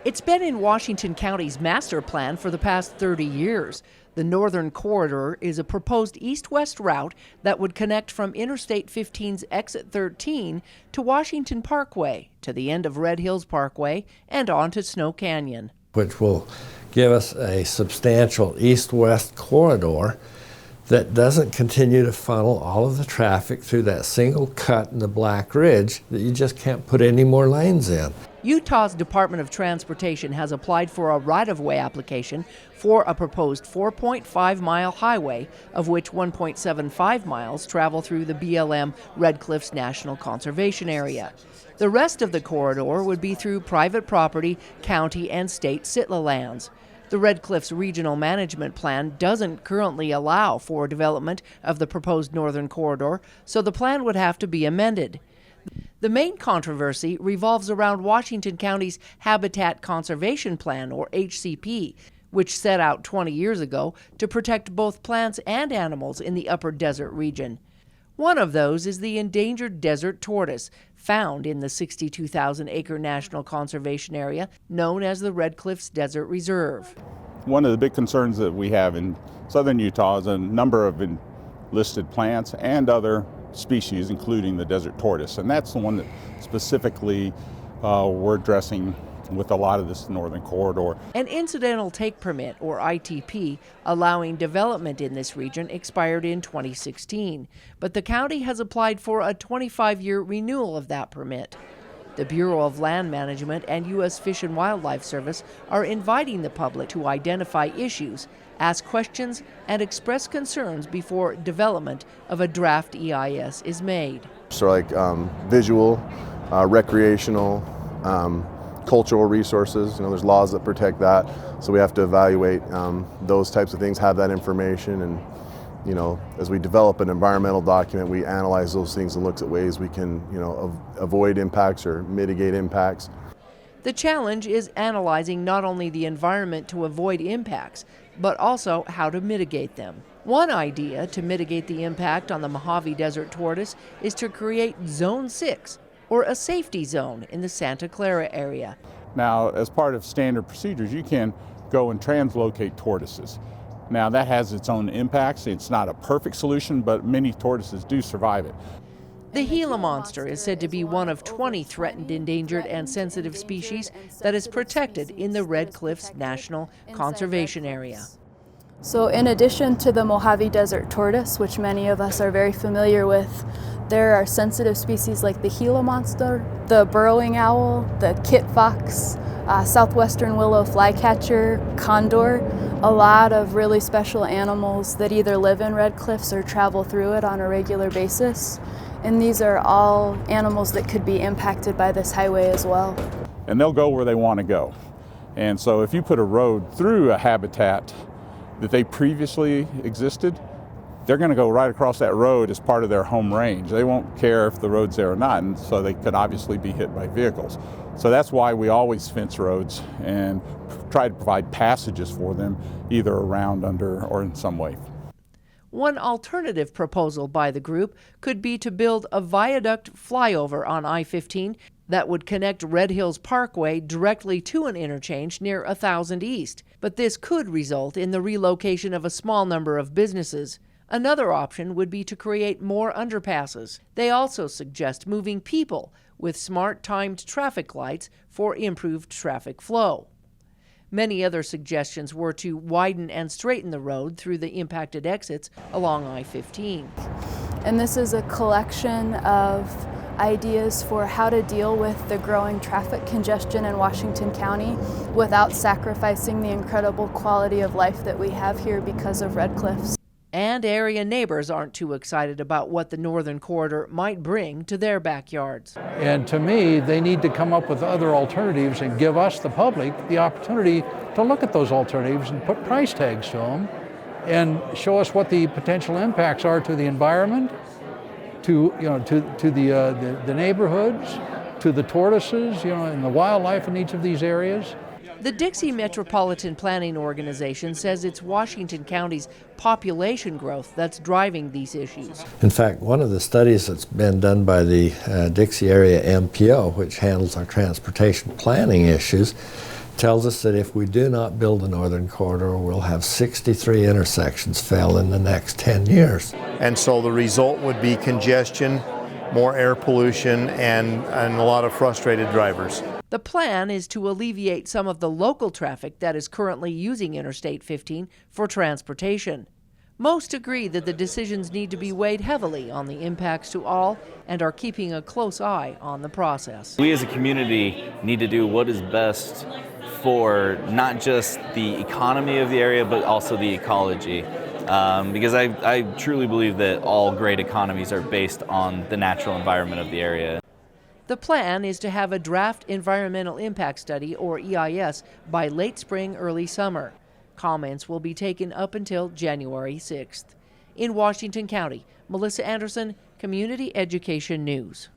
It's been in Washington County's master plan for the past 30 years. The Northern Corridor is a proposed east-west route that would connect from Interstate 15's Exit 13 to Washington Parkway, to the end of Red Hills Parkway, and on to Snow Canyon. Which will give us a substantial east-west corridor that doesn't continue to funnel all of the traffic through that single cut in the Black Ridge that you just can't put any more lanes in. Utah's Department of Transportation has applied for a right-of-way application for a proposed 4.5-mile highway, of which 1.75 miles travel through the BLM Red Cliffs National Conservation Area. The rest of the corridor would be through private property, county, and state SITLA lands. The Red Cliffs Regional Management Plan doesn't currently allow for development of the proposed northern corridor, so the plan would have to be amended. The main controversy revolves around Washington County's Habitat Conservation Plan, or HCP, which set out 20 years ago to protect both plants and animals in the upper desert region. One of those is the endangered desert tortoise, found in the 62,000-acre National Conservation Area known as the Red Cliffs Desert Reserve. One of the big concerns that we have in southern Utah is a number of listed plants and other species, including the desert tortoise, and that's the one that specifically we're addressing with a lot of this northern corridor. An incidental take permit, or ITP, allowing development in this region expired in 2016, but the county has applied for a 25-year renewal of that permit. The Bureau of Land Management and U.S. Fish and Wildlife Service are inviting the public to identify issues, ask questions, and express concerns before development of a draft EIS is made. So like visual, recreational, cultural resources, there's laws that protect that, so we have to evaluate those types of things, have that information, and as we develop an environmental document, we analyze those things and look at ways we can avoid impacts or mitigate impacts. The challenge is analyzing not only the environment to avoid impacts, but also how to mitigate them. One idea to mitigate the impact on the Mojave Desert tortoise is to create Zone 6, or a safety zone in the Santa Clara area. Now, as part of standard procedures, you can go and translocate tortoises. Now, that has its own impacts. It's not a perfect solution, but many tortoises do survive it. The Gila monster is said to be one of 20 threatened, endangered, and sensitive species that is protected in the Red Cliffs National Conservation Area. So in addition to the Mojave Desert tortoise, which many of us are very familiar with, there are sensitive species like the Gila monster, the burrowing owl, the kit fox, southwestern willow flycatcher, condor, a lot of really special animals that either live in Red Cliffs or travel through it on a regular basis. And these are all animals that could be impacted by this highway as well. And they'll go where they want to go. And so if you put a road through a habitat that they previously existed, they're going to go right across that road as part of their home range. They won't care if the road's there or not, and so they could obviously be hit by vehicles. So that's why we always fence roads and try to provide passages for them, either around, under, or in some way. One alternative proposal by the group could be to build a viaduct flyover on I-15 that would connect Red Hills Parkway directly to an interchange near 1000 East. But this could result in the relocation of a small number of businesses. Another option would be to create more underpasses. They also suggest moving people with smart timed traffic lights for improved traffic flow. Many other suggestions were to widen and straighten the road through the impacted exits along I-15. And this is a collection of ideas for how to deal with the growing traffic congestion in Washington County without sacrificing the incredible quality of life that we have here because of Red Cliffs. And area neighbors aren't too excited about what the northern corridor might bring to their backyards. And to me, they need to come up with other alternatives and give us, the public, the opportunity to look at those alternatives and put price tags to them and show us what the potential impacts are to the environment, to the neighborhoods, to the tortoises, and the wildlife in each of these areas. The Dixie Metropolitan Planning Organization says it's Washington County's population growth that's driving these issues. In fact, one of the studies that's been done by the Dixie Area MPO, which handles our transportation planning issues, tells us that if we do not build the northern corridor, we'll have 63 intersections fail in the next 10 years. And so the result would be congestion, more air pollution, and a lot of frustrated drivers. The plan is to alleviate some of the local traffic that is currently using Interstate 15 for transportation. Most agree that the decisions need to be weighed heavily on the impacts to all and are keeping a close eye on the process. We as a community need to do what is best for not just the economy of the area, but also the ecology. Because I truly believe that all great economies are based on the natural environment of the area. The plan is to have a draft environmental impact study, or EIS, by late spring, early summer. Comments will be taken up until January 6th. In Washington County, Melissa Anderson, Community Education News.